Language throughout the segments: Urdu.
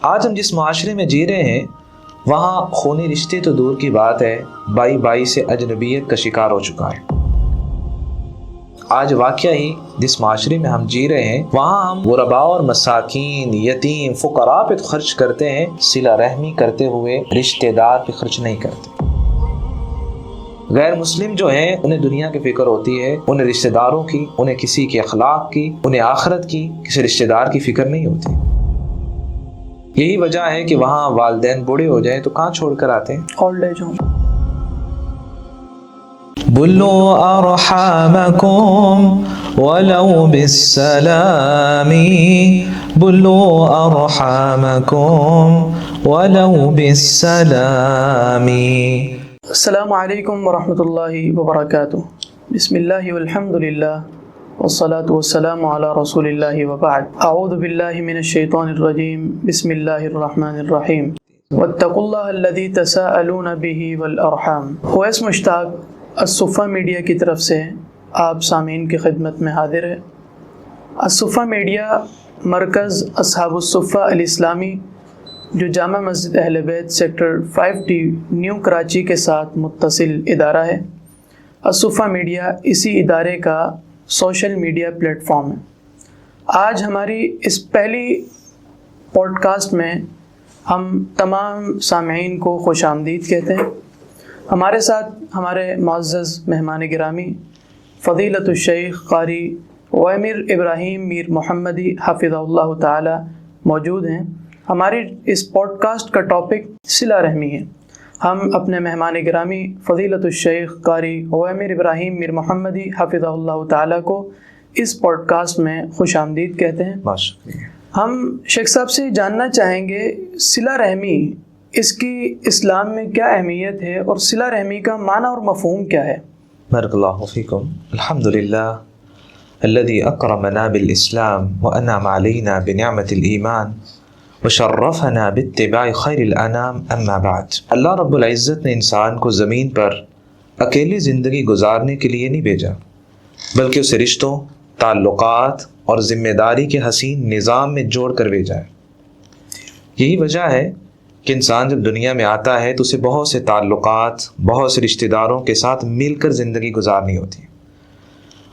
آج ہم جس معاشرے میں جی رہے ہیں وہاں خونی رشتے تو دور کی بات ہے، بائی بائی سے اجنبیت کا شکار ہو چکا ہے۔ آج واقعہ ہی جس معاشرے میں ہم جی رہے ہیں وہاں ہم غرباء اور مساکین، یتیم، فقراء پہ خرچ کرتے ہیں، صلہ رحمی کرتے ہوئے رشتہ دار پہ خرچ نہیں کرتے۔ غیر مسلم جو ہیں انہیں دنیا کی فکر ہوتی ہے، انہیں رشتہ داروں کی، انہیں کسی کے اخلاق کی، انہیں آخرت کی، کسی رشتہ دار کی فکر نہیں ہوتی۔ یہی وجہ ہے کہ وہاں والدین بوڑھے ہو جائیں تو کہاں چھوڑ کر آتے ہیں؟ Old age home. بلوا ارحامکم ولو بالسلام، بلوا ارحامکم ولو بالسلام۔ السلام علیکم ورحمۃ اللہ وبرکاتہ۔ بسم اللہ والحمد للہ والصلاة والسلام علی رسول اللہ وبعد۔ اعوذ باللہ من الشیطان الرجیم، بسم اللہ الرحمن الرحیم۔ واتقوا اللہ الذی تساءلون به والارحام۔ اویس مشتاق الصفہ میڈیا کی طرف سے آپ سامعین کی خدمت میں حاضر ہے۔ الصفہ میڈیا مرکز اصحاب الصفہ الاسلامی جو جامع مسجد اہل بیت سیکٹر 5D نیو کراچی کے ساتھ متصل ادارہ ہے۔ الصفہ میڈیا اسی ادارے کا سوشل میڈیا پلیٹ فارم ہے۔ آج ہماری اس پہلی پوڈ کاسٹ میں ہم تمام سامعین کو خوش آمدید کہتے ہیں۔ ہمارے ساتھ ہمارے معزز مہمان گرامی فضیلت الشیخ قاری عویمر ابراہیم میر محمدی حفظہ اللہ تعالی موجود ہیں۔ ہماری اس پوڈ کاسٹ کا ٹاپک صلہ رحمی ہے۔ ہم اپنے مہمان گرامی فضیلت الشیخ قاری عویمر ابراہیم میر محمدی حفظہ اللہ تعالی کو اس پوڈ کاسٹ میں خوش آمدید کہتے ہیں۔ ہم شیخ صاحب سے جاننا چاہیں گے صلہ رحمی اس کی اسلام میں کیا اہمیت ہے اور صلہ رحمی کا معنی اور مفہوم کیا ہے؟ بارک اللہ فیکم۔ الحمدللہ الذی اکرمنا بالاسلام وانعم علینا بنعمت الایمان وشرفنا باتباع خیر الانام، اما بعد۔ اللہ رب العزت نے انسان کو زمین پر اکیلی زندگی گزارنے کے لیے نہیں بھیجا، بلکہ اسے رشتوں، تعلقات اور ذمہ داری کے حسین نظام میں جوڑ کر بھیجا ہے۔ یہی وجہ ہے کہ انسان جب دنیا میں آتا ہے تو اسے بہت سے تعلقات، بہت سے رشتہ داروں کے ساتھ مل کر زندگی گزارنی ہوتی ہے،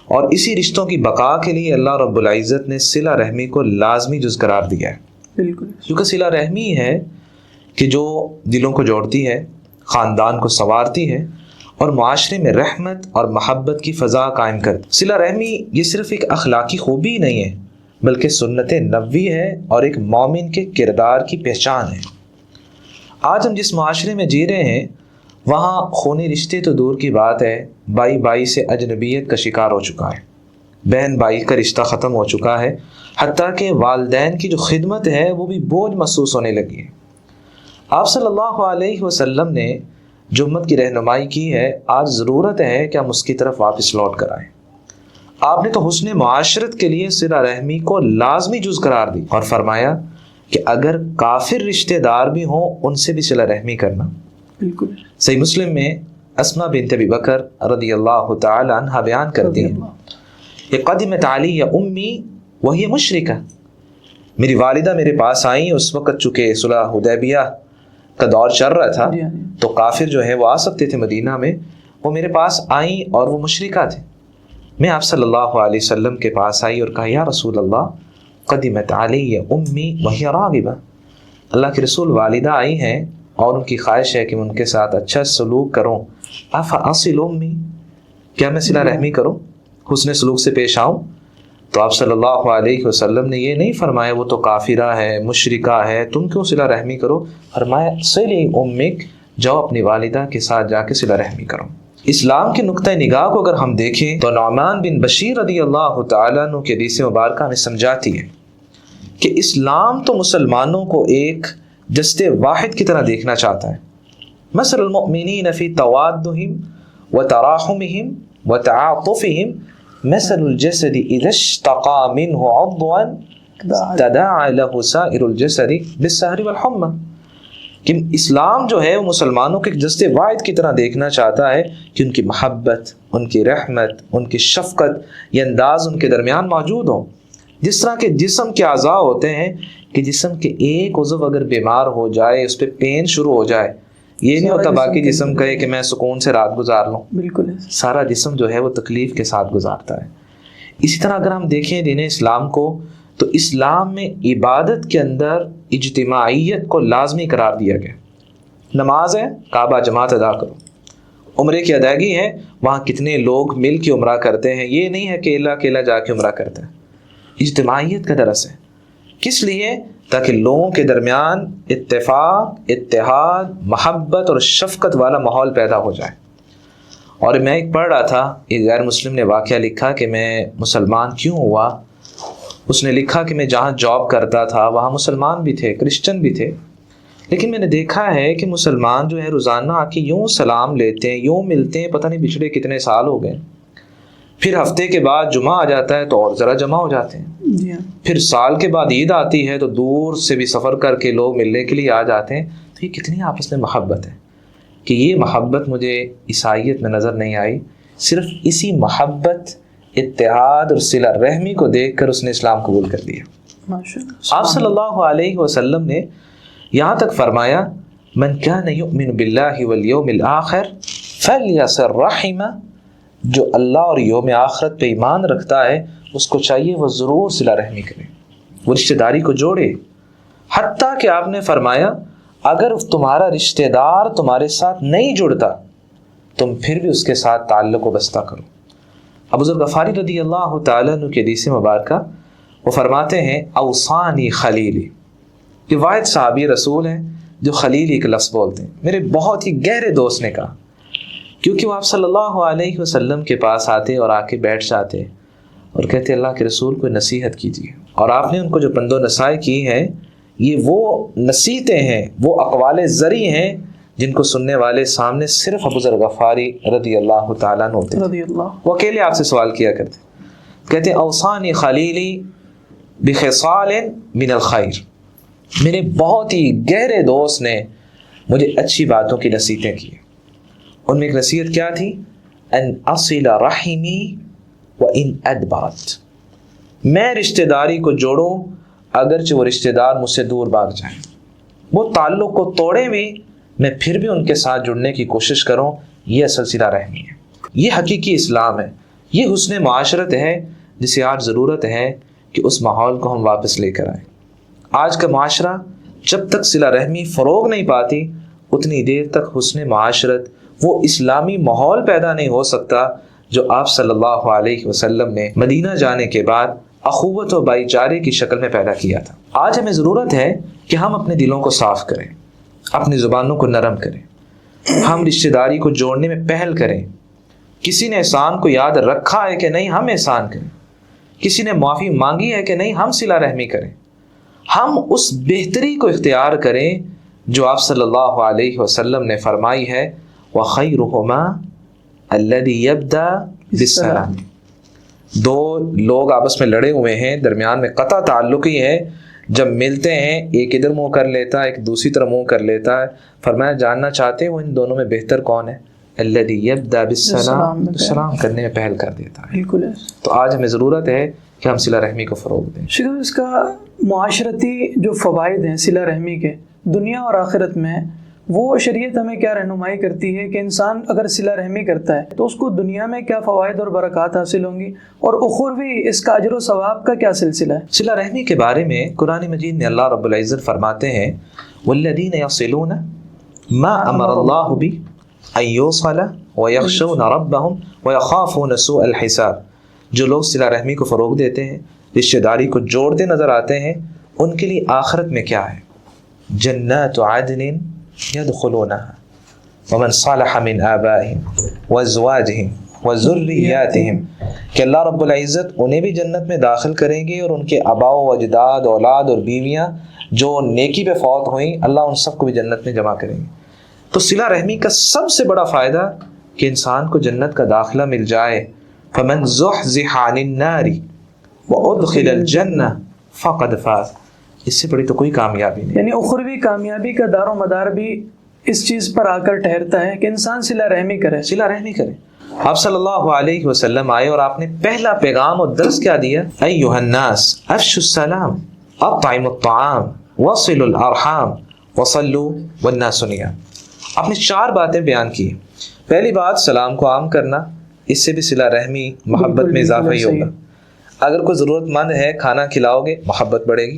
اور اسی رشتوں کی بقا کے لیے اللہ رب العزت نے صلہ رحمی کو لازمی جز قرار دیا ہے۔ بالکل، کیونکہ صلہ رحمی ہے کہ جو دلوں کو جوڑتی ہے، خاندان کو سنوارتی ہے اور معاشرے میں رحمت اور محبت کی فضا قائم کرتی۔ صلہ رحمی یہ صرف ایک اخلاقی خوبی نہیں ہے بلکہ سنت نبوی ہے اور ایک مومن کے کردار کی پہچان ہے۔ آج ہم جس معاشرے میں جی رہے ہیں وہاں خونی رشتے تو دور کی بات ہے، بائی بائی سے اجنبیت کا شکار ہو چکا ہے، بہن بھائی کا رشتہ ختم ہو چکا ہے، حتیٰ کہ والدین کی جو خدمت ہے وہ بھی بوجھ محسوس ہونے لگی ہے۔ آپ صلی اللہ علیہ وسلم نے جو امت کی رہنمائی کی ہے، آج ضرورت ہے کہ ہم اس کی طرف واپس لوٹ کر آئیں۔ آپ نے تو حسن معاشرت کے لیے صلہ رحمی کو لازمی جز قرار دی اور فرمایا کہ اگر کافر رشتہ دار بھی ہوں ان سے بھی صلہ رحمی کرنا۔ بالکل صحیح مسلم میں اسماء بنت ابی بکر رضی اللہ تعالی عنہ بیان کرتی ہیں کہ قدمت علی امی وہی مشرکہ، میری والدہ میرے پاس آئیں، اس وقت چونکہ صلح حدیبیہ کا دور چل رہا تھا تو کافر جو ہے وہ آ سکتے تھے مدینہ میں، وہ میرے پاس آئیں اور وہ مشرکہ تھے۔ میں آپ صلی اللہ علیہ وسلم کے پاس آئی اور کہا یا رسول اللہ قدمت علی امی وہی راغبہ، اللہ کے رسول والدہ آئی ہیں اور ان کی خواہش ہے کہ میں ان کے ساتھ اچھا سلوک کروں، افاصل امی، کیا میں صلہ رحمی کروں، حسن سلوک سے پیش آؤں؟ تو آپ صلی اللہ علیہ وسلم نے یہ نہیں فرمایا وہ تو کافرہ ہے، مشرکہ ہے، تم کیوں صلہ رحمی کرو، فرمایا صلی امک، جاؤ اپنی والدہ کے ساتھ جا کے صلہ رحمی کرو۔ اسلام کے نقطۂ نگاہ کو اگر ہم دیکھیں تو نعمان بن بشیر رضی اللہ تعالیٰ عنہ کی حدیث مبارکہ ہمیں سمجھاتی ہے کہ اسلام تو مسلمانوں کو ایک جسد واحد کی طرح دیکھنا چاہتا ہے۔ مثل المؤمنین فی توادہم وتراحمہم وتعاطفہم مثل الجسد اذا اشتقى منه عضوا تداعى له سائر الجسد بالسہر والحمى، کہ اسلام جو ہے وہ مسلمانوں کے جسد واحد کی طرح دیکھنا چاہتا ہے کہ ان کی محبت، ان کی رحمت، ان کی شفقت، یہ انداز ان کے درمیان موجود ہو۔ جس طرح کے جسم کے اعضاء ہوتے ہیں، کہ جسم کے ایک عضو اگر بیمار ہو جائے، اس پہ پین شروع ہو جائے، یہ نہیں ہوتا باقی جسم کہے کہ میں سکون سے رات گزار لوں، بالکل سارا جسم جو ہے وہ تکلیف کے ساتھ گزارتا ہے۔ اسی طرح اگر ہم دیکھیں دین اسلام کو، تو اسلام میں عبادت کے اندر اجتماعیت کو لازمی قرار دیا گیا۔ نماز ہے، کعبہ جماعت ادا کرو۔ عمرے کی ادائیگی ہے، وہاں کتنے لوگ مل کے عمرہ کرتے ہیں، یہ نہیں ہے کہ اکیلا جا کے عمرہ کرتے ہیں۔ اجتماعیت کا درس ہے، کس لیے؟ تاکہ لوگوں کے درمیان اتفاق، اتحاد، محبت اور شفقت والا ماحول پیدا ہو جائے۔ اور میں ایک پڑھ رہا تھا، ایک غیر مسلم نے واقعہ لکھا کہ میں مسلمان کیوں ہوا۔ اس نے لکھا کہ میں جہاں جاب کرتا تھا وہاں مسلمان بھی تھے، کرسچن بھی تھے، لیکن میں نے دیکھا ہے کہ مسلمان جو ہے روزانہ آ کے یوں سلام لیتے ہیں، یوں ملتے ہیں، پتہ نہیں بچھڑے کتنے سال ہو گئے۔ پھر ہفتے کے بعد جمعہ آ جاتا ہے تو اور ذرا جمع ہو جاتے ہیں، پھر سال کے بعد عید آتی ہے تو دور سے بھی سفر کر کے لوگ ملنے کے لیے آ جاتے ہیں۔ تو یہ کتنی آپس میں محبت ہے کہ یہ محبت مجھے عیسائیت میں نظر نہیں آئی۔ صرف اسی محبت، اتحاد اور صلہ رحمی کو دیکھ کر اس نے اسلام قبول کر لیا۔ آپ صلی اللہ علیہ وسلم نے یہاں تک فرمایا، من کان یؤمن باللہ والیوم الآخر فلیصل رحمہ، جو اللہ اور یوم آخرت پہ ایمان رکھتا ہے اس کو چاہیے وہ ضرور صلہ رحمی کرے، وہ رشتہ داری کو جوڑے۔ حتیٰ کہ آپ نے فرمایا اگر تمہارا رشتہ دار تمہارے ساتھ نہیں جڑتا تم پھر بھی اس کے ساتھ تعلق و بستہ کرو۔ ابو ذر غفاری رضی اللہ تعالیٰ عنہ کی حدیث مبارکہ وہ فرماتے ہیں، اوصانی خلیلی، یہ واحد صحابی رسول ہیں جو خلیلی کا لفظ بولتے ہیں، میرے بہت ہی گہرے دوست نے کہا، کیونکہ وہ آپ صلی اللہ علیہ وسلم کے پاس آتے اور آ کے بیٹھ جاتے اور کہتے اللہ کے رسول کو نصیحت کیجیے، اور آپ نے ان کو جو پند و نصائح کی ہیں یہ وہ نصیحتیں ہیں، وہ اقوال زرعی ہیں جن کو سننے والے سامنے صرف ابو ذر غفاری رضی اللہ تعالیٰ عنہ ہوتے ہیں۔ وہ اکیلے آپ سے سوال کیا کرتے، کہتے اوصانی خلیلی بخصال من الخیر، میرے بہت ہی گہرے دوست نے مجھے اچھی باتوں کی نصیحتیں کی۔ ان میں ایک نصیحت کیا تھی؟ ان اصل رحمی وان ادبرت، میں رشتہ داری کو جوڑوں اگرچہ وہ رشتہ دار مجھ سے دور بھاگ جائیں، وہ تعلق کو توڑیں بھی میں پھر بھی ان کے ساتھ جڑنے کی کوشش کروں۔ یہ اصل صلہ رحمی ہے، یہ حقیقی اسلام ہے، یہ حسن معاشرت ہے جسے آج ضرورت ہے کہ اس ماحول کو ہم واپس لے کر آئیں۔ آج کا معاشرہ جب تک صلہ رحمی فروغ نہیں پاتی اتنی دیر تک حسن معاشرت، وہ اسلامی ماحول پیدا نہیں ہو سکتا جو آپ صلی اللہ علیہ وسلم نے مدینہ جانے کے بعد اخوت و بھائی چارے کی شکل میں پیدا کیا تھا۔ آج ہمیں ضرورت ہے کہ ہم اپنے دلوں کو صاف کریں، اپنی زبانوں کو نرم کریں، ہم رشتہ داری کو جوڑنے میں پہل کریں۔ کسی نے احسان کو یاد رکھا ہے کہ نہیں، ہم احسان کریں، کسی نے معافی مانگی ہے کہ نہیں، ہم صلہ رحمی کریں، ہم اس بہتری کو اختیار کریں جو آپ صلی اللہ علیہ وسلم نے فرمائی ہے، وَخَيْرُهُمَا الَّذِي يَبْدَأُ بِالسَّلَامِ۔ دو لوگ آپس میں لڑے ہوئے ہیں، درمیان میں قطع تعلق ہی ہے، جب ملتے ہیں ایک ادھر منہ کر لیتا ہے، ایک دوسری طرف منہ کر لیتا ہے، فرمایا جاننا چاہتے ہیں وہ ان دونوں میں بہتر کون ہے؟ الَّذِي يَبْدَأُ بِالسَّلَامِ، سلام کرنے میں پہل کر دیتا ہے۔ بالکل۔ تو آج ہمیں ضرورت ہے کہ ہم صلہ رحمی کو فروغ دیں۔ شکر، اس کا معاشرتی جو فوائد ہیں صلہ رحمی کے دنیا اور آخرت میں، وہ شریعت ہمیں کیا رہنمائی کرتی ہے کہ انسان اگر صلہ رحمی کرتا ہے تو اس کو دنیا میں کیا فوائد اور برکات حاصل ہوں گی، اور اخروی اس کا اجر و ثواب کا کیا سلسلہ ہے؟ صلہ رحمی کے بارے میں قرآن مجید میں اللہ رب العزت فرماتے ہیں، والذین یصلون ما امر اللہ بہ ان یوصل ویخشون ربہم ویخافون سوء الحساب، جو لوگ صلہ رحمی کو فروغ دیتے ہیں، رشتہ داری کو جوڑتے نظر آتے ہیں، ان کے لیے آخرت میں کیا ہے؟ جنات عدن يدخلونها ومن صالح من آبائهم وازواجهم وذرياتهم، کہ اللہ رب العزت انہیں بھی جنت میں داخل کریں گے اور ان کے آباء و اجداد، اولاد اور بیویاں جو نیکی پہ فوت ہوئیں، اللہ ان سب کو بھی جنت میں جمع کریں گے۔ تو صلہ رحمی کا سب سے بڑا فائدہ کہ انسان کو جنت کا داخلہ مل جائے۔ فمن زحزح عن النار وادخل الجنہ فقد فاز، اس سے بڑی تو کوئی کامیابی نہیں۔ یعنی اخروی کامیابی کا دار و مدار بھی اس چیز پر آ کر ٹھہرتا ہے کہ انسان صلہ رحمی کرے، صلہ رحمی کرے۔ آپ صلی اللہ علیہ وسلم آئے اور آپ نے پہلا پیغام اور درس کیا دیا؟ ایھا الناس افشوا السلام، اطعموا الطعام وصلوا الارحام وصلوا والناس نيام. آپ نے 4 باتیں بیان کی. پہلی بات سلام کو عام کرنا، اس سے بھی صلہ رحمی محبت میں اضافہ ہی ہوگا. اگر کوئی ضرورت مند ہے کھانا کھلاؤ گے محبت بڑھے گی.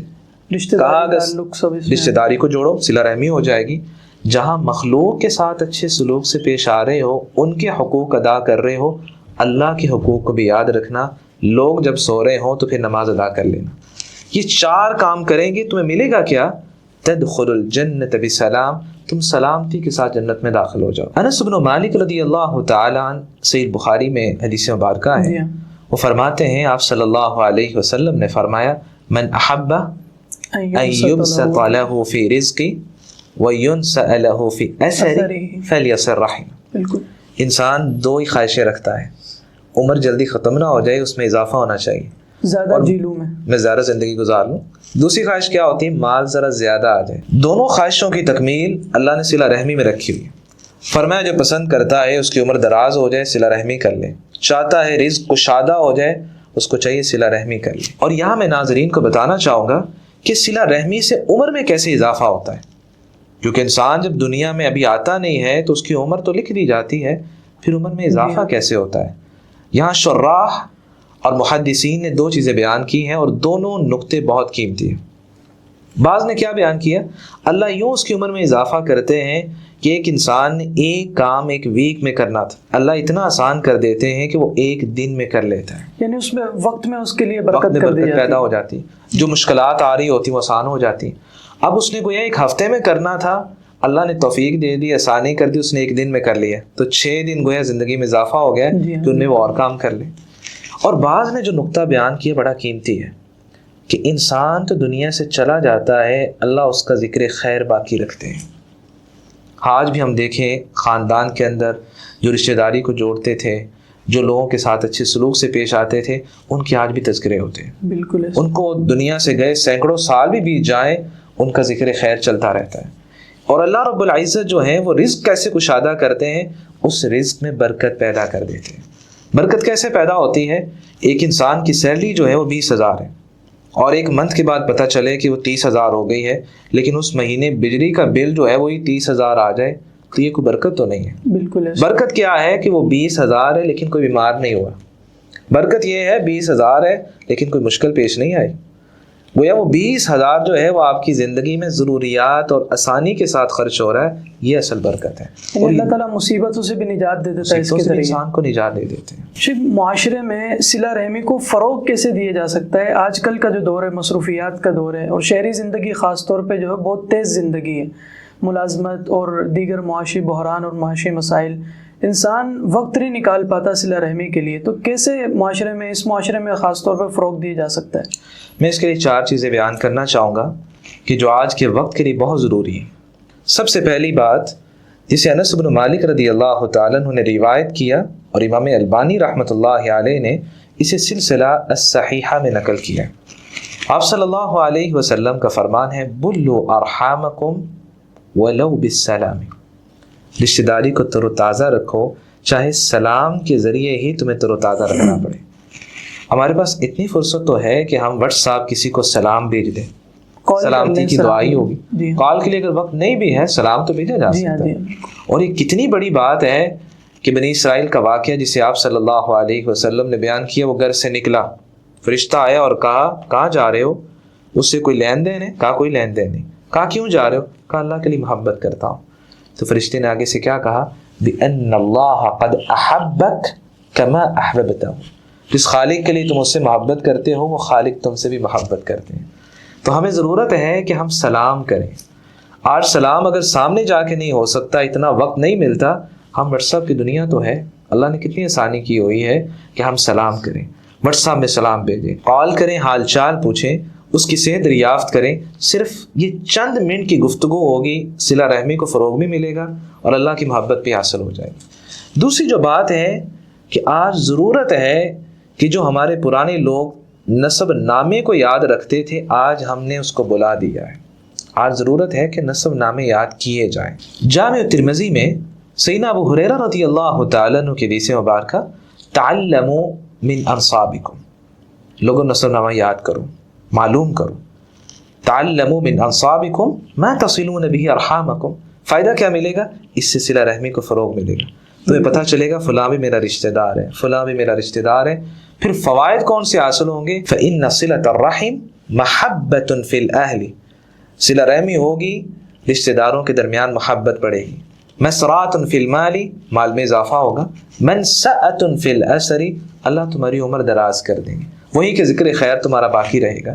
کہا رشتہ داری کو جوڑو صلہ رحمی ہو جائے گی. جہاں مخلوق کے ساتھ اچھے سلوک سے پیش آ رہے ہو، ان کے حقوق ادا کر رہے ہو، اللہ کے حقوق کو بھی یاد رکھنا. لوگ جب سو رہے ہوں تو پھر نماز ادا کر لینا. یہ 4 کام کریں گے تمہیں ملے گا کیا؟ تدخل الجنت بسلام، تم سلامتی کے ساتھ جنت میں داخل ہو جاؤ. انس بن مالک رضی اللہ تعالی عنہ صحیح بخاری میں حدیث مبارکہ ہے، وہ فرماتے ہیں آپ صلی اللہ علیہ وسلم نے فرمایا من احب ان یبسط له فی رزقی وینسأ له فی اثری فلیصل رحم. انسان 2 ہی خواہشیں رکھتا ہے، عمر جلدی ختم نہ ہو جائے، اس میں اضافہ ہونا چاہیے، زیادہ جی لوں میں زیادہ زندگی گزار لوں. دوسری خواہش کیا ہوتی ہے؟ مال ذرا زیادہ آ جائے. دونوں خواہشوں کی تکمیل اللہ نے صلہ رحمی میں رکھی ہوئی ہے. فرمایا جو پسند کرتا ہے اس کی عمر دراز ہو جائے صلہ رحمی کر لے، چاہتا ہے رزق کشادہ ہو جائے اس کو چاہیے صلہ رحمی کر لے. اور یہاں میں ناظرین کو بتانا چاہوں گا کہ صلہ رحمی سے عمر میں کیسے اضافہ ہوتا ہے. کیونکہ انسان جب دنیا میں ابھی آتا نہیں ہے تو اس کی عمر تو لکھ دی جاتی ہے، پھر عمر میں اضافہ کیسے ہوتا ہے؟ یہاں شراح اور محدثین نے 2 چیزیں بیان کی ہیں اور دونوں نقطے بہت قیمتی ہیں. بعض نے کیا بیان کیا؟ اللہ یوں اس کی عمر میں اضافہ کرتے ہیں کہ ایک انسان نے ایک کام ایک ویک میں کرنا تھا، اللہ اتنا آسان کر دیتے ہیں کہ وہ ایک دن میں کر لیتا ہے. یعنی اس میں وقت میں اس کے لیے برکت پیدا ہو جاتی ہے، جو مشکلات آ رہی ہوتی ہیں وہ آسان ہو جاتی ہیں. اب اس نے گویا ایک ہفتے میں کرنا تھا، اللہ نے توفیق دے دی، آسانی کر دی، اس نے ایک دن میں کر لیا، تو 6 دن گویا زندگی میں اضافہ ہو گیا کہ ان میں وہ اور کام کر لے. اور بعض نے جو نقطہ بیان کیا بڑا قیمتی ہے کہ انسان تو دنیا سے چلا جاتا ہے، اللہ اس کا ذکر خیر باقی رکھتے ہیں. آج بھی ہم دیکھیں خاندان کے اندر جو رشتہ داری کو جوڑتے تھے، جو لوگوں کے ساتھ اچھے سلوک سے پیش آتے تھے، ان کے آج بھی تذکرے ہوتے ہیں. بالکل ان کو دنیا سے گئے سینکڑوں سال بھی بیت جائیں ان کا ذکر خیر چلتا رہتا ہے. اور اللہ رب العزت جو ہیں وہ رزق کیسے کشادہ کرتے ہیں؟ اس رزق میں برکت پیدا کر دیتے ہیں. برکت کیسے پیدا ہوتی ہے؟ ایک انسان کی سیلری جو ہے وہ 20,000 ہے اور ایک منتھ کے بعد پتہ چلے کہ وہ 30,000 ہو گئی ہے، لیکن اس مہینے بجلی کا بل جو ہے وہی 30,000 آ جائے، تو یہ کوئی برکت تو نہیں ہے. بالکل. برکت کیا ہے کہ وہ 20,000 ہے لیکن کوئی بیمار نہیں ہوا. برکت یہ ہے 20,000 ہے لیکن کوئی مشکل پیش نہیں آئی. گویا وہ 20,000 جو ہے وہ آپ کی زندگی میں ضروریات اور آسانی کے ساتھ خرچ ہو رہا ہے، یہ اصل برکت ہے. اور اللہ تعالیٰ مصیبتوں سے بھی نجات دے دیتا ہے، اس کے ذریعے انسان کو نجات دے دیتے ہیں. معاشرے میں صلہ رحمی کو فروغ کیسے دیا جا سکتا ہے؟ آج کل کا جو دور ہے مصروفیات کا دور ہے، اور شہری زندگی خاص طور پہ جو ہے بہت تیز زندگی ہے، ملازمت اور دیگر معاشی بحران اور معاشی مسائل، انسان وقت نہیں نکال پاتا صلہ رحمی کے لیے. تو کیسے اس معاشرے میں خاص طور پر فروغ دیا جا سکتا ہے؟ میں اس کے لیے 4 چیزیں بیان کرنا چاہوں گا کہ جو آج کے وقت کے لیے بہت ضروری ہیں. سب سے پہلی بات جسے انس بن مالک رضی اللہ تعالیٰ عنہ نے روایت کیا اور امام البانی رحمۃ اللہ علیہ نے اسے سلسلہ الصحیحہ میں نقل کیا. آپ صلی اللہ علیہ وسلم کا فرمان ہے بلوا ارحامکم ولو بالسلام. رشتہ داری کو تر و تازہ رکھو، چاہے سلام کے ذریعے ہی تمہیں تر و تازہ رکھنا پڑے. ہمارے پاس اتنی فرصت تو ہے کہ ہم واٹس ایپ کسی کو سلام بھیج دیں، سلامتی کی دعائی ہوگی. کال کے لیے اگر وقت نہیں بھی ہے سلام تو بھیجا جا سکتا ہے. اور یہ کتنی بڑی بات ہے کہ بنی اسرائیل کا واقعہ جسے آپ صلی اللہ علیہ وسلم نے بیان کیا، وہ گھر سے نکلا، فرشتہ آیا اور کہا کہاں جا رہے ہو؟ اس سے کوئی لین دین ہے؟ کہا کوئی لین دین نہیں. کہا کیوں جا رہے ہو؟ کہا اللہ کے لیے محبت کرتا ہوں. تو فرشتے نے آگے سے کیا کہا؟ بِأَنَّ اللَّهَ قَدْ أَحَبَّكَ كَمَا أَحْبَبْتَهُ. جس خالق کے لیے تم اس سے محبت کرتے ہو وہ خالق تم سے بھی محبت کرتے ہیں. تو ہمیں ضرورت ہے کہ ہم سلام کریں. آج سلام اگر سامنے جا کے نہیں ہو سکتا، اتنا وقت نہیں ملتا، ہم واٹس ایپ کی دنیا تو ہے، اللہ نے کتنی آسانی کی ہوئی ہے کہ ہم سلام کریں، واٹس ایپ میں سلام بھیجیں، کال کریں، حال چال پوچھیں، اس کی صحت دریافت کریں. صرف یہ چند منٹ کی گفتگو ہوگی، صلہ رحمی کو فروغ بھی ملے گا اور اللہ کی محبت بھی حاصل ہو جائے گی. دوسری جو بات ہے کہ آج ضرورت ہے کہ جو ہمارے پرانے لوگ نسب نامے کو یاد رکھتے تھے، آج ہم نے اس کو بلا دیا ہے. آج ضرورت ہے کہ نسب نامے یاد کیے جائیں. جامع ترمذی میں سیدنا ابو ہریرہ رضی اللہ تعالیٰ عنہ کی حدیث مبارکہ تعلموا من انصابکم، لوگوں نسب نامہ یاد کرو، معلوم کرو. تعلموا من انصابکم ما تصلون به ارحامکم. فائدہ کیا ملے گا؟ اس سے صلہ رحمی کو فروغ ملے گا. تمہیں پتہ چلے گا فلاں بھی میرا رشتہ دار ہے، فلاں بھی میرا رشتہ دار ہے. پھر فوائد کون سے حاصل ہوں گے؟ فإن صلة الرحم محبة في الأهل. صلہ رحمی ہوگی، رشتہ داروں کے درمیان محبت بڑھے گی. مسرات فی المال، مال میں اضافہ ہوگا. منسأۃ فی الأثر، اللہ تمہاری عمر دراز کر دیں گے، وہی کہ ذکر خیر تمہارا باقی رہے گا.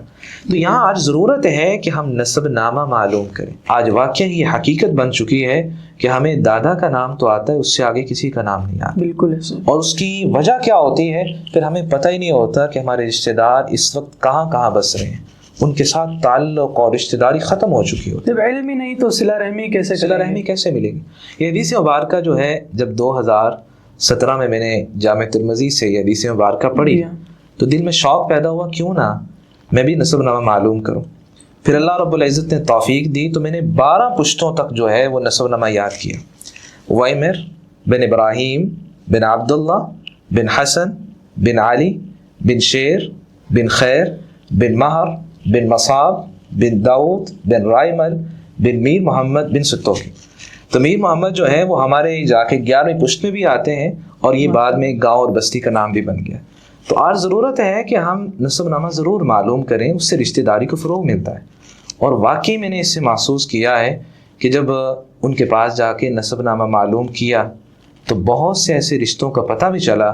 تو یہاں آج ضرورت ہے کہ ہم نسب نامہ معلوم کریں. آج واقعی یہ حقیقت بن چکی ہے کہ ہمیں دادا کا نام تو آتا ہے، اس سے آگے کسی کا نام نہیں آتا. بالکل ایسا. اور اس کی وجہ کیا ہوتی ہے؟ پھر ہمیں پتہ ہی نہیں ہوتا کہ ہمارے رشتہ دار اس وقت کہاں کہاں بس رہے ہیں، ان کے ساتھ تعلق اور رشتہ داری ختم ہو چکی ہوتی ہے. جب علم ہی نہیں تو صلہ رحمی کیسے صلہ رحمی کیسے ملے گی؟ یہ حدیث مبارکہ جو ہے جب 2017 میں نے جامع ترمذی سے یہ حدیث مبارکہ پڑھی تو دل میں شوق پیدا ہوا، کیوں نہ میں بھی نسب نامہ معلوم کروں. پھر اللہ رب العزت نے توفیق دی تو میں نے 12 پشتوں تک جو ہے وہ نسب نامہ یاد کیا. وائمر بن ابراہیم بن عبداللہ بن حسن بن علی بن شیر بن خیر بن مہر بن مصاب بن داؤد بن رائمل بن میر محمد بن ستوکی. تو میر محمد جو ہے وہ ہمارے جا کے 11ویں پشت میں بھی آتے ہیں اور یہ بعد میں گاؤں اور بستی کا نام بھی بن گیا. تو آج ضرورت ہے کہ ہم نسب نامہ ضرور معلوم کریں، اس سے رشتہ داری کو فروغ ملتا ہے. اور واقعی میں نے اس سے محسوس کیا ہے کہ جب ان کے پاس جا کے نسب نامہ معلوم کیا تو بہت سے ایسے رشتوں کا پتہ بھی چلا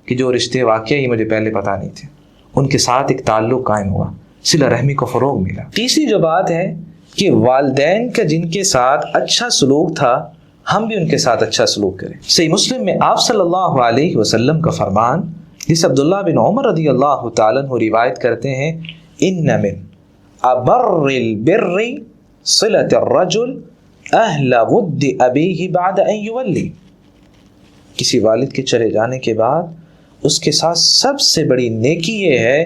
کہ جو رشتے واقعی مجھے پہلے پتہ نہیں تھے. ان کے ساتھ ایک تعلق قائم ہوا، صلہ رحمی کو فروغ ملا. تیسری جو بات ہے کہ والدین کا جن کے ساتھ اچھا سلوک تھا ہم بھی ان کے ساتھ اچھا سلوک کریں. صحیح مسلم میں آپ صلی اللہ علیہ وسلم کا فرمان جس عبداللہ بن عمر رضی اللہ تعالیٰ عنہ روایت کرتے ہیں، ان من ابر البر صلۃ الرجل اہل ود ابیہ بعد ان یولی. کسی والد کے چلے جانے کے بعد اس کے ساتھ سب سے بڑی نیکی یہ ہے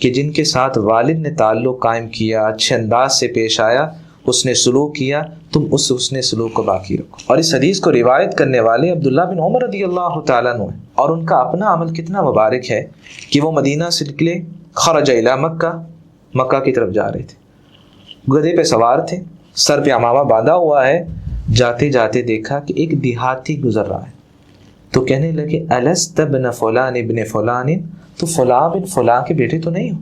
کہ جن کے ساتھ والد نے تعلق قائم کیا، اچھے انداز سے پیش آیا، اس نے سلوک کیا، تم اس حسن سلوک کو باقی رکھو. اور اس حدیث کو روایت کرنے والے عبداللہ بن عمر رضی اللہ تعالیٰ عنہ ہیں. اور ان کا اپنا عمل کتنا مبارک ہے کہ وہ مدینہ سے نکلے، خرج الی مکہ، مکہ کی طرف جا رہے تھے، گدھے پہ سوار تھے، سر پہ عمامہ باندھا ہوا ہے. جاتے جاتے دیکھا کہ ایک دیہاتی گزر رہا ہے تو کہنے لگے الست ابن فلان ابن فلان، تو فلاں بن فلاں کے بیٹے تو نہیں ہو؟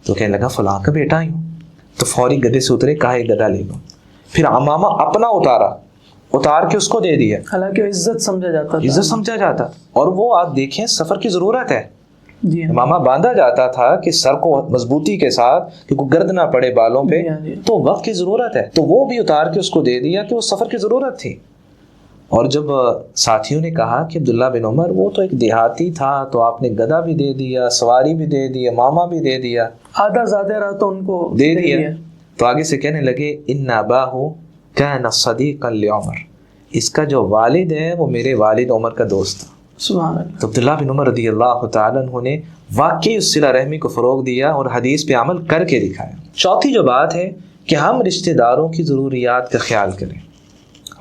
تو کہنے لگا فلاں کا بیٹا ہی ہوں. تو فوری گدھے سے اترے، کہا ایک گدھا لے لو. پھر عمامہ اپنا اتار کے اس کو دے دیا، حالانکہ عزت سمجھا جاتا تھا. عزت سمجھا جاتا. اور وہ آپ دیکھیں سفر کی ضرورت ہے، جی ہاں. عمامہ باندھا جاتا تھا کہ سر کو مضبوطی کے ساتھ کہ کوئی گرد نہ پڑے بالوں پہ، تو وقت کی ضرورت ہے. تو وہ بھی اتار کے اس کو دے دیا کہ وہ سفر کی ضرورت تھی. اور جب ساتھیوں نے کہا کہ عبداللہ بن عمر وہ تو ایک دیہاتی تھا تو آپ نے گدھا بھی دے دیا، سواری بھی دے دی، ماما بھی دے دیا، آدھا زیادہ رہا تو ان کو دے دیا. تو آگے سے کہنے لگے ان اباہ کان صدیقا لعمر، اس کا جو والد ہے وہ میرے والد عمر کا دوست تھا. سبحان اللہ. تو عبداللہ بن عمر رضی اللہ تعالیٰ عنہ نے واقعی اس صلہ رحمی کو فروغ دیا اور حدیث پہ عمل کر کے دکھایا. چوتھی جو بات ہے کہ ہم رشتہ داروں کی ضروریات کا خیال کریں.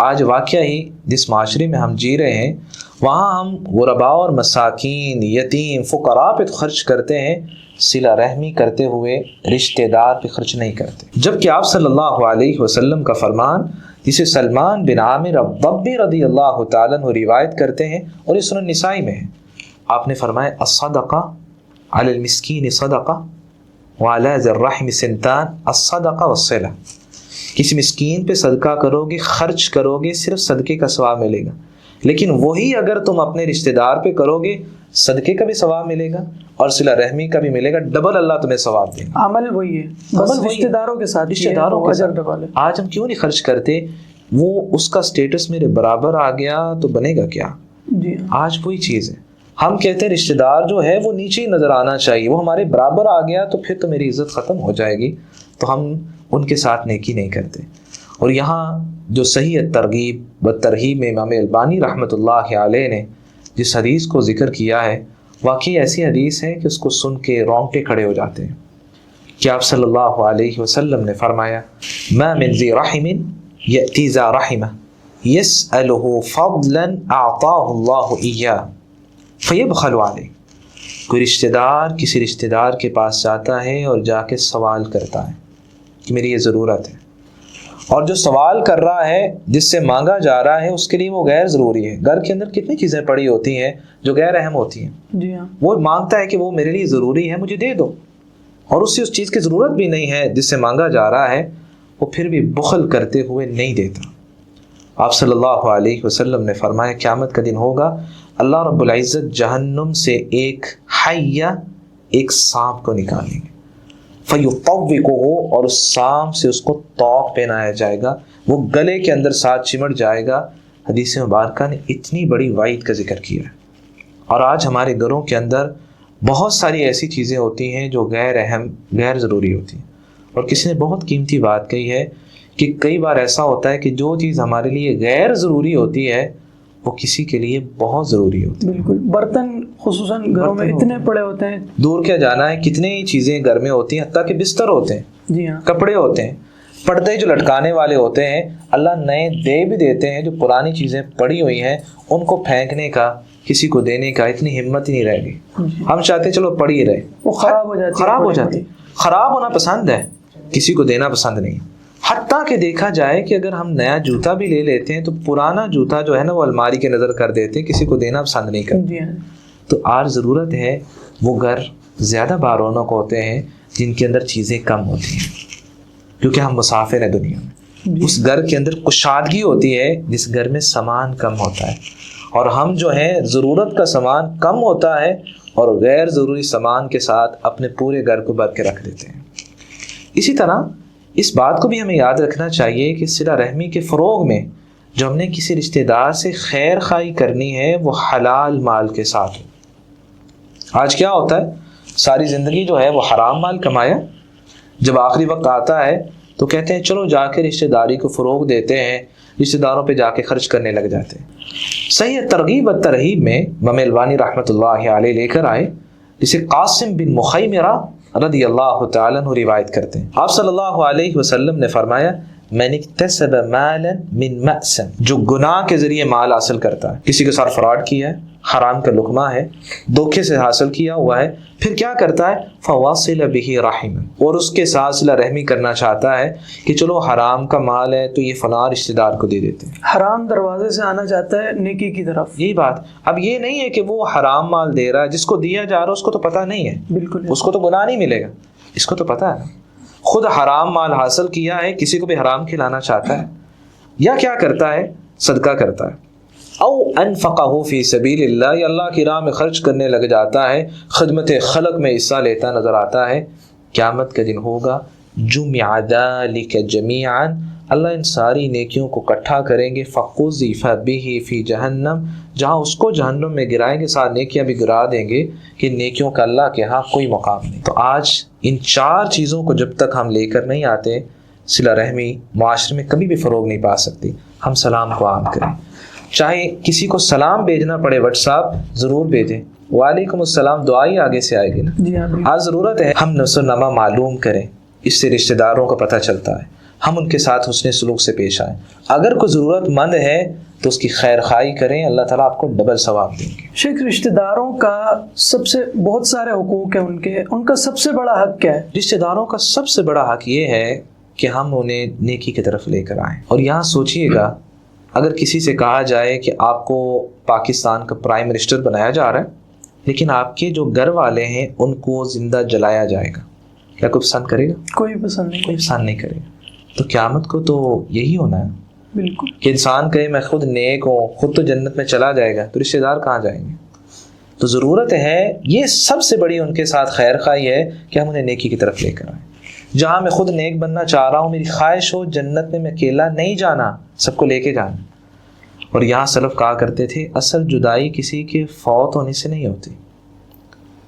آج واقعہ ہی جس معاشرے میں ہم جی رہے ہیں وہاں ہم غرباء اور مساکین، یتیم، فقراء پہ خرچ کرتے ہیں، صلہ رحمی کرتے ہوئے رشتہ دار پہ خرچ نہیں کرتے. جبکہ آپ صلی اللہ علیہ وسلم کا فرمان جسے سلمان بن عامر الضبی رضی اللہ تعالیٰ عنہ روایت کرتے ہیں اور یہ سنن نسائی میں ہے، آپ نے فرمایا الصدقہ علی المسکین صدقہ وعلی ذی الرحم سنتان الصدقہ والصلہ. کسی مسکین پہ صدقہ کرو گے، خرچ کرو گے، صرف صدقے کا ثواب ملے گا. لیکن وہی اگر تم اپنے رشتہ دار پہ کرو گے، صدقے کا بھی ثواب ملے گا اور صلہ رحمی کا بھی ملے گا، ڈبل اللہ تمہیں ثواب دے گا. عمل وہی ہے، بس رشتہ داروں کے ساتھ، رشتہ داروں کے ساتھ. آج ہم کیوں نہیں خرچ کرتے؟ وہ اس کا سٹیٹس میرے برابر آ گیا تو بنے گا کیا؟ جی آج وہی چیز ہے. ہم کہتے ہیں رشتہ دار جو ہے وہ نیچے ہی نظر آنا چاہیے، وہ ہمارے برابر آ گیا تو پھر تو میری عزت ختم ہو جائے گی، تو ہم ان کے ساتھ نیکی نہیں کرتے. اور یہاں جو صحیح ترغیب و ترہیب میں امام البانی رحمۃ اللہ علیہ نے جس حدیث کو ذکر کیا ہے، واقعی ایسی حدیث ہے کہ اس کو سن کے رونگٹے کھڑے ہو جاتے ہیں کہ آپ صلی اللہ علیہ وسلم نے فرمایا ما من ذی رحم یأتی ذا رحمہ یسألہ فضلا اعطاہ اللہ ایاہ فیبخل علیہ. کوئی رشتہ دار کسی رشتہ دار کے پاس جاتا ہے اور جا کے سوال کرتا ہے کہ میری یہ ضرورت ہے، اور جو سوال کر رہا ہے، جس سے مانگا جا رہا ہے، اس کے لیے وہ غیر ضروری ہے۔ گھر کے اندر کتنی چیزیں پڑی ہوتی ہیں جو غیر اہم ہوتی ہیں، جی ہاں، وہ مانگتا ہے کہ وہ میرے لیے ضروری ہے، مجھے دے دو، اور اس سے اس چیز کی ضرورت بھی نہیں ہے جس سے مانگا جا رہا ہے، وہ پھر بھی بخل کرتے ہوئے نہیں دیتا۔ آپ صلی اللہ علیہ وسلم نے فرمایا قیامت کا دن ہوگا، اللہ رب العزت جہنم سے ایک حیہ، ایک سانپ کو نکالیں گے، فَيُطَوِّقُهُ، اور اس سانپ سے اس کو طوق پہنایا جائے گا، وہ گلے کے اندر ساتھ چمٹ جائے گا۔ حدیث مبارکہ نے اتنی بڑی وعید کا ذکر کیا ہے۔ اور آج ہمارے گھروں کے اندر بہت ساری ایسی چیزیں ہوتی ہیں جو غیر اہم، غیر ضروری ہوتی ہیں، اور کسی نے بہت قیمتی بات کہی ہے کہ کئی بار ایسا ہوتا ہے کہ جو چیز ہمارے لیے غیر ضروری ہوتی ہے وہ کسی کے لیے بہت ضروری ہوتی ہے۔ بالکل، برتن خصوصاً گھروں میں اتنے پڑے ہوتے ہیں، دور کیا جانا ہے، کتنے ہی چیزیں گھر میں ہوتی ہیں، حتیٰ کہ بستر ہوتے ہیں، جی ہاں، کپڑے ہوتے ہیں، پردے جو لٹکانے والے ہوتے ہیں، اللہ نئے دے بھی دیتے ہیں، جو پرانی چیزیں پڑی ہوئی ہیں ان کو پھینکنے کا، کسی کو دینے کا اتنی ہمت ہی نہیں رہ گئی۔ ہم چاہتے ہیں چلو پڑی رہے، وہ خراب ہو جاتی، خراب ہو جاتی، خراب ہونا پسند ہے، کسی کو دینا پسند نہیں۔ حتیٰ کہ دیکھا جائے کہ اگر ہم نیا جوتا بھی لے لیتے ہیں تو پرانا جوتا جو ہے نا وہ الماری کے نظر کر دیتے ہیں، کسی کو دینا پسند نہیں کرتے۔ جی ہاں، تو آج ضرورت ہے وہ گھر زیادہ بارونق ہوتے ہیں جن کے اندر چیزیں کم ہوتی ہیں، کیونکہ ہم مسافر ہیں دنیا میں۔ اس گھر کے اندر کشادگی ہوتی ہے جس گھر میں سامان کم ہوتا ہے، اور ہم جو ہیں ضرورت کا سامان کم ہوتا ہے اور غیر ضروری سامان کے ساتھ اپنے پورے گھر کو بھر کے رکھ دیتے ہیں۔ اسی طرح اس بات کو بھی ہمیں یاد رکھنا چاہیے کہ صلہ رحمی کے فروغ میں جو ہم نے کسی رشتہ دار سے خیر خواہی کرنی ہے وہ حلال مال کے ساتھ ہو۔ آج کیا ہوتا ہے، ساری زندگی جو ہے وہ حرام مال کمایا، جب آخری وقت آتا ہے تو کہتے ہیں چلو جا کے رشتہ داری کو فروغ دیتے ہیں، رشتہ داروں پہ جا کے خرچ کرنے لگ جاتے ہیں۔ صحیح ترغیب و ترہیب میں امام البانی رحمۃ اللہ علیہ لے کر آئے، جسے قاسم بن مخیمرہ رضی اللہ تعالیٰ عنہ روایت کرتے ہیں۔ آپ صلی اللہ علیہ وسلم نے فرمایا من اکتسب مالا من مأسم، جو گناہ کے ذریعے مال حاصل کرتا ہے، کسی کے ساتھ فراڈ کیا ہے، حرام کا لقمہ ہے، دھوکے سے حاصل کیا ہوا ہے، پھر کیا کرتا ہے فواصل به رحما، اور اس کے ساتھ صلہ رحمی کرنا چاہتا ہے کہ چلو حرام کا مال ہے تو یہ فلاں رشتہ دار کو دے دیتے ہیں، حرام دروازے سے آنا چاہتا ہے نیکی کی طرف، یہی بات۔ اب یہ نہیں ہے کہ وہ حرام مال دے رہا ہے، جس کو دیا جا رہا ہے اس کو تو پتہ نہیں ہے، بالکل اس کو تو گناہ نہیں ملے گا، اس کو تو پتہ ہے، خود حرام مال حاصل کیا ہے، کسی کو بھی حرام کھلانا چاہتا ہے، یا کیا کرتا ہے صدقہ کرتا ہے، او انفقہ فی سبیل اللہ، یا اللہ کی راہ میں خرچ کرنے لگ جاتا ہے، خدمت خلق میں حصہ لیتا نظر آتا ہے۔ قیامت کا دن ہوگا جمع ذلک جمیعا، اللہ ان ساری نیکیوں کو اکٹھا کریں گے، فقذف بہ فی جہنم، جہاں اس کو جہنم میں گرائیں گے، ساتھ نیکیاں بھی گرا دیں گے کہ نیکیوں کا اللہ کے ہاں کوئی مقام نہیں۔ تو آج ان چار چیزوں کو جب تک ہم لے کر نہیں آتے، صلہ رحمی معاشرے میں کبھی بھی فروغ نہیں پا سکتی۔ ہم سلام کو عام کریں، چاہے کسی کو سلام بھیجنا پڑے واٹس ایپ ضرور بھیجیں، وعلیکم السلام دعا ہی آگے سے آئے گی نا۔ جی ہاں، آج ضرورت ہے ہم نفس و نما معلوم کریں، اس سے رشتہ داروں کا پتہ چلتا ہے، ہم ان کے ساتھ حسن سلوک سے پیش آئیں، اگر کوئی ضرورت مند ہے تو اس کی خیر خواہی کریں، اللہ تعالیٰ آپ کو ڈبل ثواب دیں گے۔ شیخ رشتہ داروں کا سب سے بہت سارے حقوق ہیں ان کا سب سے بڑا حق کیا ہے؟ رشتہ داروں کا سب سے بڑا حق یہ ہے کہ ہم انہیں نیکی کی طرف لے کر آئیں۔ اور یہاں سوچئے گا، اگر کسی سے کہا جائے کہ آپ کو پاکستان کا پرائم منسٹر بنایا جا رہا ہے لیکن آپ کے جو گھر والے ہیں ان کو زندہ جلایا جائے گا، کیا کوئی پسند کرے گا؟ کوئی پسند نہیں، کوئی پسند نہیں کرے گا۔ تو قیامت کو تو یہی ہونا ہے بالکل، کہ انسان کہے میں خود نیک ہوں، خود تو جنت میں چلا جائے گا، تو رشتہ دار کہاں جائیں گے؟ تو ضرورت ہے، یہ سب سے بڑی ان کے ساتھ خیر خواہی ہے کہ ہم انہیں نیکی کی طرف لے کر آئیں۔ جہاں میں خود نیک بننا چاہ رہا ہوں، میری خواہش ہو جنت میں اکیلا نہیں جانا، سب کو لے کے جانا۔ اور یہاں سلف کہا کرتے تھے اصل جدائی کسی کے فوت ہونے سے نہیں ہوتی،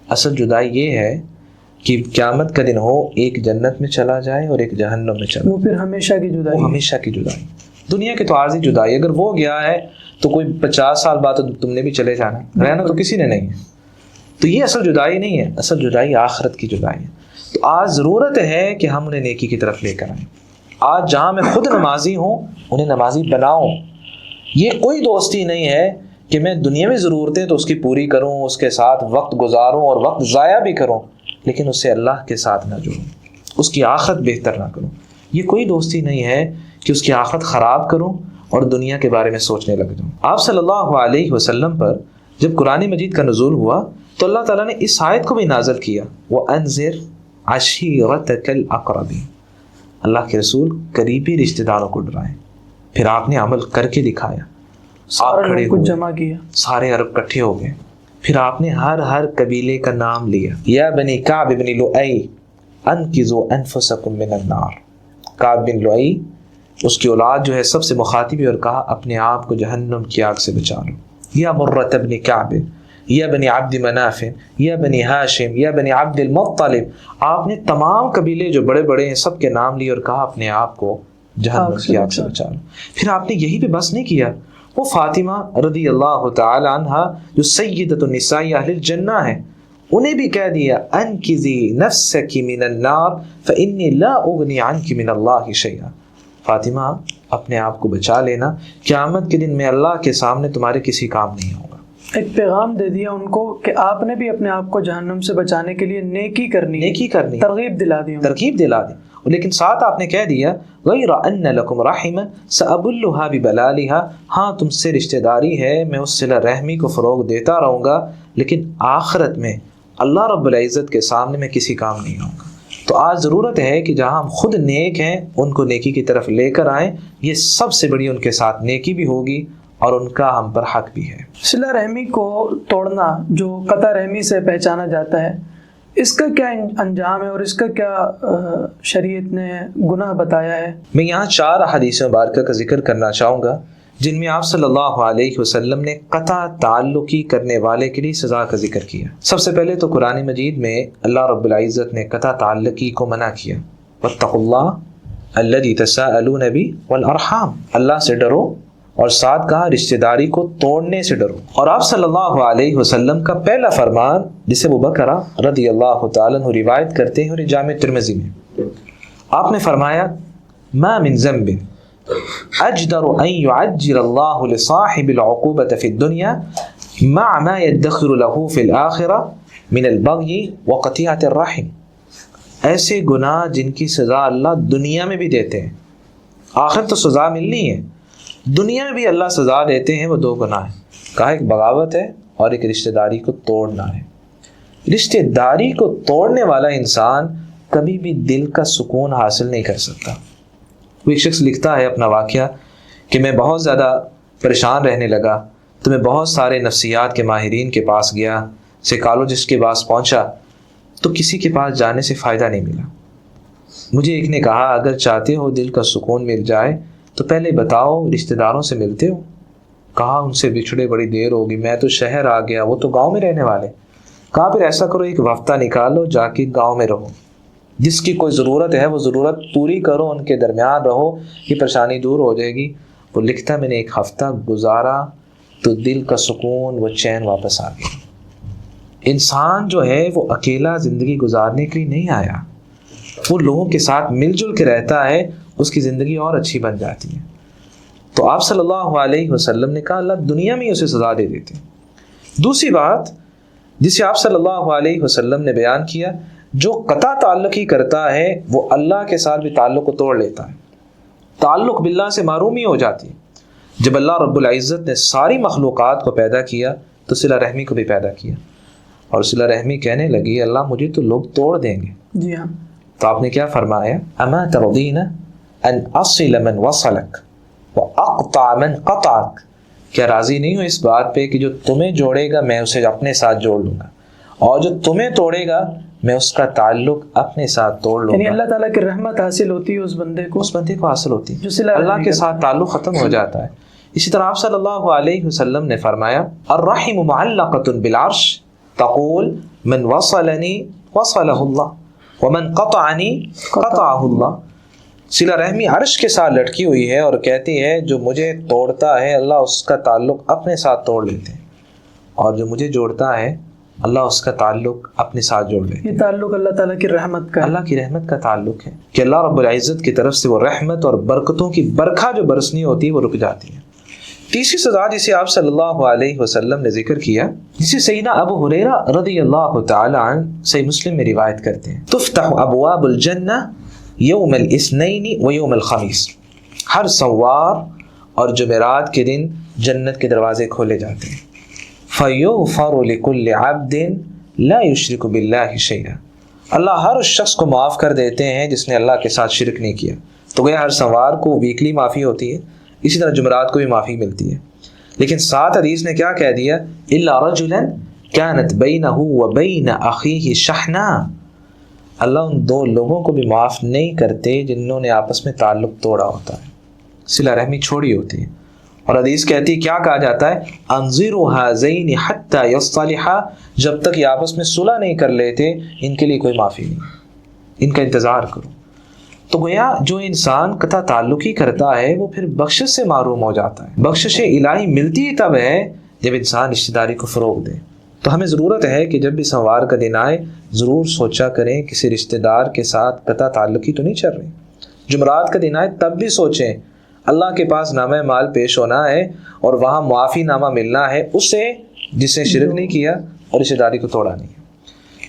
اصل جدائی یہ ہے کہ قیامت کا دن ہو، ایک جنت میں چلا جائے اور ایک جہنم میں چلا، وہ پھر ہمیشہ کی جدائی، وہ ہمیشہ کی جدائی۔ دنیا کی تو عارضی جدائی، اگر وہ گیا ہے تو کوئی 50 سال بعد تو تم نے بھی چلے جانا، رہنا تو کسی نے نہیں ہے۔ تو یہ اصل جدائی نہیں ہے، اصل جدائی آخرت کی جدائی ہے۔ تو آج ضرورت ہے کہ ہم انہیں نیکی کی طرف لے کر آئیں۔ آج جہاں میں خود نمازی ہوں انہیں نمازی بناؤں۔ یہ کوئی دوستی نہیں ہے کہ میں دنیاوی ضرورتیں تو اس کی پوری کروں، اس کے ساتھ وقت گزاروں اور وقت ضائع بھی کروں، لیکن اسے اللہ کے ساتھ نہ جوڑوں، اس کی آخرت بہتر نہ کروں۔ یہ کوئی دوستی نہیں ہے کہ اس کی آخرت خراب کروں اور دنیا کے بارے میں سوچنے لگ جاؤں۔ آپ صلی اللہ علیہ وسلم پر جب قرآن مجید کا نزول ہوا تو اللہ تعالیٰ نے اس آیت کو بھی نازل کیا، وَأَنذِرْ عَشِيرَتَكَ الْأَقْرَبِينَ، اللہ کے رسول قریبی رشتہ داروں کو ڈرائیں۔ پھر آپ نے عمل کر کے دکھایا، آپ کھڑے ہوئے، جمع کیا، سارے عرب کٹھے ہو گئے، پھر آپ نے ہر قبیلے کا نام لیا، یا بنی کعب بن لؤی انقذوا انفسکم من النار، کعب بن لؤی اس کی اولاد جو ہے سب سے مخاطب ہوئی اور کہا اپنے آپ کو جہنم کی آگ سے بچا لو، یا مرۃ بن کعب، یا بنی عبد مناف، یا بنی ہاشم، یا بنی عبد المطلب، آپ نے تمام قبیلے جو بڑے بڑے ہیں سب کے نام لیے اور کہا اپنے آپ کو جہنم کی آگ سے بچا لو۔ پھر آپ نے یہی پہ بس نہیں کیا، وہ فاطمہ رضی اللہ تعالی عنہا جو سیدۃ النساء اہل الجنہ ہے، انہیں بھی کہہ دیا انقذی نفسک من النار فانی لا اغنی عنک من اللہ شیئا، فاطمہ اپنے آپ کو بچا لینا، قیامت کے دن میں اللہ کے سامنے تمہارے کسی کام نہیں ہوگا۔ ایک پیغام دے دیا ان کو کہ آپ نے بھی اپنے آپ کو جہنم سے بچانے کے لیے نیکی کرنی ہے، ترغیب دلا دی، لیکن ساتھ آپ نے کہہ دیا غیر ان لکم رحما سابلھا ببلالھا، ہاں تم سے رشتہ داری ہے، میں اس صلہ رحمی کو فروغ دیتا رہوں گا، لیکن آخرت میں اللہ رب العزت کے سامنے میں کسی کام نہیں ہوں گا۔ تو آج ضرورت ہے کہ جہاں ہم خود نیک ہیں ان کو نیکی کی طرف لے کر آئیں، یہ سب سے بڑی ان کے ساتھ نیکی بھی ہوگی اور ان کا ہم پر حق بھی ہے۔ صلہ رحمی کو توڑنا جو قطع رحمی سے پہچانا جاتا ہے، اس کا کیا انجام ہے اور اس کا کیا شریعت نے گناہ بتایا ہے؟ میں یہاں 4 احادیث مبارکہ کا ذکر کرنا چاہوں گا جن میں آپ صلی اللہ علیہ وسلم نے قطع تعلقی کرنے والے کے لیے سزا کا ذکر کیا۔ سب سے پہلے تو قرآن مجید میں اللہ رب العزت نے قطع تعلقی کو منع کیا، واتقوا اللہ الذی تساءلون بہ والارحام، اللہ سے ڈرو، اور ساتھ کہا رشتہ داری کو توڑنے سے ڈرو۔ اور آپ صلی اللہ علیہ وسلم کا پہلا فرمان جسے ابو بکر رضی اللہ تعالیٰ عنہ روایت کرتے ہیں اور جامع ترمذی میں، آپ نے فرمایا ما من ذنب اجدر ان يعجل اللہ لصاحب العقوبة في الدنيا مع ما يدخر له في الآخرة من البغي وقطيعة الرحم، ایسے گناہ جن کی سزا اللہ دنیا میں بھی دیتے ہیں، آخر تو سزا ملنی ہے، دنیا میں بھی اللہ سزا دیتے ہیں، وہ 2 گناہ ہیں، کہا ایک بغاوت ہے اور ایک رشتہ داری کو توڑنا ہے۔ رشتہ داری کو توڑنے والا انسان کبھی بھی دل کا سکون حاصل نہیں کر سکتا۔ وہ ایک شخص لکھتا ہے اپنا واقعہ کہ میں بہت زیادہ پریشان رہنے لگا تو میں بہت سارے نفسیات کے ماہرین کے پاس گیا، سائیکالوجسٹ کے پاس پہنچا تو کسی کے پاس جانے سے فائدہ نہیں ملا۔ مجھے ایک نے کہا اگر چاہتے ہو دل کا سکون مل جائے تو پہلے بتاؤ رشتہ داروں سے ملتے ہو؟ کہا ان سے بچھڑے بڑی دیر ہوگی، میں تو شہر آ گیا، وہ تو گاؤں میں رہنے والے۔ کہا پھر ایسا کرو ایک ہفتہ نکالو، جا کے گاؤں میں رہو، جس کی کوئی ضرورت ہے وہ ضرورت پوری کرو، ان کے درمیان رہو، یہ پریشانی دور ہو جائے گی۔ وہ لکھتا میں نے 1 ہفتہ گزارا تو دل کا سکون وہ چین واپس آ گیا۔ انسان جو ہے وہ اکیلا زندگی گزارنے کے لیے نہیں آیا، وہ لوگوں کے ساتھ مل جل کے رہتا ہے، اس کی زندگی اور اچھی بن جاتی ہے۔ تو آپ صلی اللہ علیہ وسلم نے کہا اللہ دنیا میں اسے سزا دے دیتے ہیں۔ دوسری بات جسے آپ صلی اللہ علیہ وسلم نے بیان کیا، جو قطع تعلقی کرتا ہے وہ اللہ کے ساتھ بھی تعلق کو توڑ لیتا ہے، تعلق باللہ سے محرومی ہو جاتی ہے۔ جب اللہ رب العزت نے ساری مخلوقات کو پیدا کیا تو صلہ رحمی کو بھی پیدا کیا، اور صلہ رحمی کہنے لگی اللہ مجھے تو لوگ توڑ دیں گے۔ جی ہاں، تو آپ نے کیا فرمایا اما ترضین ان اصل من وصلک واقطع من قطعک، کیا راضی نہیں ہو اس بات پہ کہ جو تمہیں جوڑے گا میں اسے اپنے ساتھ جوڑ لوں گا، اور جو تمہیں توڑے گا میں اس کا تعلق اپنے ساتھ توڑ لوں گا۔ یعنی اللہ تعالیٰ کی رحمت حاصل ہوتی ہے اس بندے کو حاصل ہوتی ہے، جو صلہ رحمی اللہ کے ساتھ تعلق ختم ہو جاتا ہے۔ اسی طرح آپ صلی اللہ علیہ وسلم نے فرمایا الرحم معلقۃ بالعرش تقول من وصلنی وصلہ اللہ ومن قطعنی قطعہ اللہ، صلہ رحمی عرش کے ساتھ لٹکی ہوئی ہے اور کہتی ہے جو مجھے توڑتا ہے اللہ اس کا تعلق اپنے ساتھ توڑ لیتے ہیں، اور جو مجھے جوڑتا ہے اللہ اس کا تعلق اپنے ساتھ جوڑ لیتے ہیں۔ یہ تعلق اللہ تعالیٰ کی رحمت کا، اللہ کی رحمت کا تعلق ہے کہ اللہ رب العزت کی طرف سے وہ رحمت اور برکتوں کی برکھا جو برسنی ہوتی ہے وہ رک جاتی ہے۔ تیسری سزا جسے آپ صلی اللہ علیہ وسلم نے ذکر کیا، جسے سیدنا ابو ہریرہ رضی اللہ تعالی عنہ صحیح مسلم میں روایت کرتے ہیں، تفتح ابواب الجنہ یوم الاثنین و یوم الخمیس، ہر سوار اور جمعرات کے دن جنت کے دروازے کھولے جاتے ہیں. فیغفر لکل عبد لا یشرک باللہ شیئا، اللہ ہر اس شخص کو معاف کر دیتے ہیں جس نے اللہ کے ساتھ شرک نہیں کیا. تو گویا ہر سوار کو ویکلی معافی ہوتی ہے، اسی طرح جمعرات کو بھی معافی ملتی ہے. لیکن ساتھ حدیث نے کیا کہہ دیا؟ الا رجلا كانت بینہ وبین اخیہ شحنا، اللہ ان دو لوگوں کو بھی معاف نہیں کرتے جنہوں نے آپس میں تعلق توڑا ہوتا ہے، صلہ رحمی چھوڑی ہوتی ہے. اور حدیث کہتی ہے، کیا کہا جاتا ہے؟ انظروا هذین حتی یصطلحا، جب تک یہ آپس میں صلح نہیں کر لیتے ان کے لیے کوئی معافی نہیں، ان کا انتظار کرو. تو گویا جو انسان قطع تعلق ہی کرتا ہے وہ پھر بخشش سے محروم ہو جاتا ہے. بخشش الہی ملتی ہی تب ہے جب انسان رشتہ داری کو فروغ دے. تو ہمیں ضرورت ہے کہ جب بھی سوار کا دن آئے ضرور سوچا کریں کسی رشتہ دار کے ساتھ قطع تعلق ہی تو نہیں چل رہی. جمعرات کا دن آئے تب بھی سوچیں اللہ کے پاس نامہ مال پیش ہونا ہے اور وہاں معافی نامہ ملنا ہے اس سے جس نے شرک نہیں کیا اور رشتہ داری کو توڑا نہیں.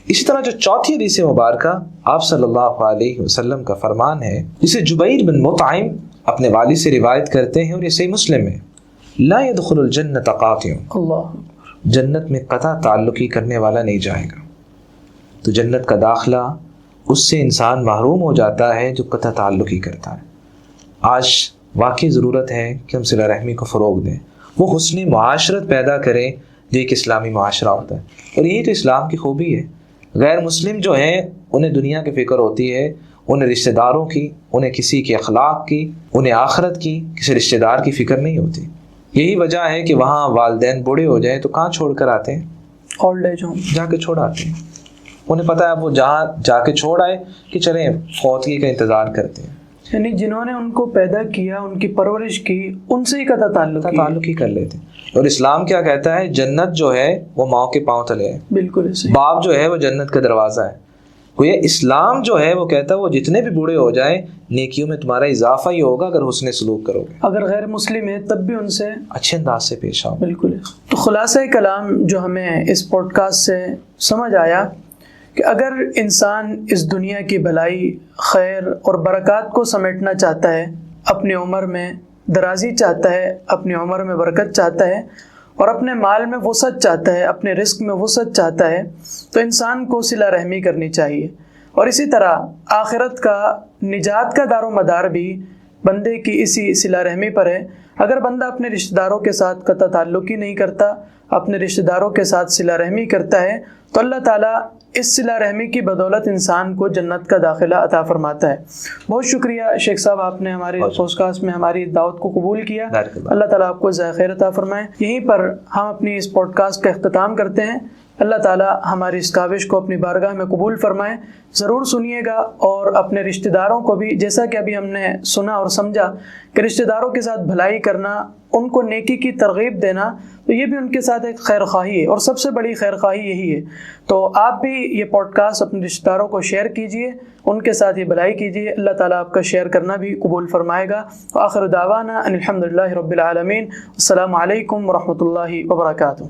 اسی طرح جو چوتھی حدیث مبارکہ آپ صلی اللہ علیہ وسلم کا فرمان ہے، جسے جبیر بن مطعم اپنے والد سے روایت کرتے ہیں اور یہ صحیح مسلم ہے، لا يدخل الجنت قاطع، اللہ جنت میں قطع تعلقی کرنے والا نہیں جائے گا. تو جنت کا داخلہ اس سے انسان محروم ہو جاتا ہے جو قطع تعلقی کرتا ہے. آج واقعی ضرورت ہے کہ ہم صلہ رحمی کو فروغ دیں، وہ حسن معاشرت پیدا کریں جو ایک اسلامی معاشرہ ہوتا ہے. اور یہی تو اسلام کی خوبی ہے. غیر مسلم جو ہیں انہیں دنیا کی فکر ہوتی ہے، انہیں رشتہ داروں کی، انہیں کسی کے اخلاق کی، انہیں آخرت کی، کسی رشتہ دار کی فکر نہیں ہوتی. یہی وجہ ہے کہ وہاں والدین بوڑھے ہو جائیں تو کہاں چھوڑ کر آتے ہیں؟ اولڈ ایج ہوم جا کے چھوڑ آتے ہیں. انہیں پتہ ہے وہ جہاں جا کے چھوڑ آئے کہ چلیں فوتگی کا انتظار کرتے ہیں. یعنی جنہوں نے ان کو پیدا کیا، ان کی پرورش کی، ان سے ہی قطع تعلق ہی کر لیتے ہیں. اور اسلام کیا کہتا ہے؟ جنت جو ہے وہ ماں کے پاؤں تلے ہے. بالکل ایسے. باپ جو ہے وہ جنت کا دروازہ ہے. گویا اسلام جو ہے وہ کہتا ہے وہ جتنے بھی بوڑھے ہو جائیں نیکیوں میں تمہارا اضافہ ہی ہوگا اگر حسن سلوک کرو گے. اگر غیر مسلم ہے تب بھی ان سے اچھے انداز سے پیش آؤ. بالکل. تو خلاصہ کلام جو ہمیں اس پوڈ کاسٹ سے سمجھ آیا کہ اگر انسان اس دنیا کی بھلائی، خیر اور برکات کو سمیٹنا چاہتا ہے، اپنی عمر میں درازی چاہتا ہے، اپنی عمر میں برکت چاہتا ہے اور اپنے مال میں وسعت چاہتا ہے، اپنے رزق میں وسعت چاہتا ہے، تو انسان کو صلہ رحمی کرنی چاہیے. اور اسی طرح آخرت کا نجات کا دار و مدار بھی بندے کی اسی صلہ رحمی پر ہے. اگر بندہ اپنے رشتہ داروں کے ساتھ قطع تعلق ہی نہیں کرتا، اپنے رشتہ داروں کے ساتھ صلہ رحمی کرتا ہے، تو اللہ تعالیٰ اس صلہ رحمی کی بدولت انسان کو جنت کا داخلہ عطا فرماتا ہے. بہت شکریہ شیخ صاحب، آپ نے ہمارے پوڈ کاسٹ میں ہماری دعوت کو قبول کیا. اللہ تعالیٰ آپ کو جزائے خیر عطا فرمائے. یہیں پر ہم اپنی اس پوڈ کاسٹ کا اختتام کرتے ہیں. اللہ تعالیٰ ہماری اس کاوش کو اپنی بارگاہ میں قبول فرمائے. ضرور سنیے گا اور اپنے رشتہ داروں کو بھی، جیسا کہ ابھی ہم نے سنا اور سمجھا کہ رشتہ داروں کے ساتھ بھلائی کرنا، ان کو نیکی کی ترغیب دینا، تو یہ بھی ان کے ساتھ ایک خیر خواہی ہے اور سب سے بڑی خیر خواہی یہی ہے. تو آپ بھی یہ پوڈ کاسٹ اپنے رشتہ داروں کو شیئر کیجئے، ان کے ساتھ یہ بھلائی کیجئے. اللہ تعالیٰ آپ کا شیئر کرنا بھی قبول فرمائے گا. آخر دعوانا ان الحمد للہ رب العالمین. السلام علیکم ورحمۃ اللہ وبرکاتہ.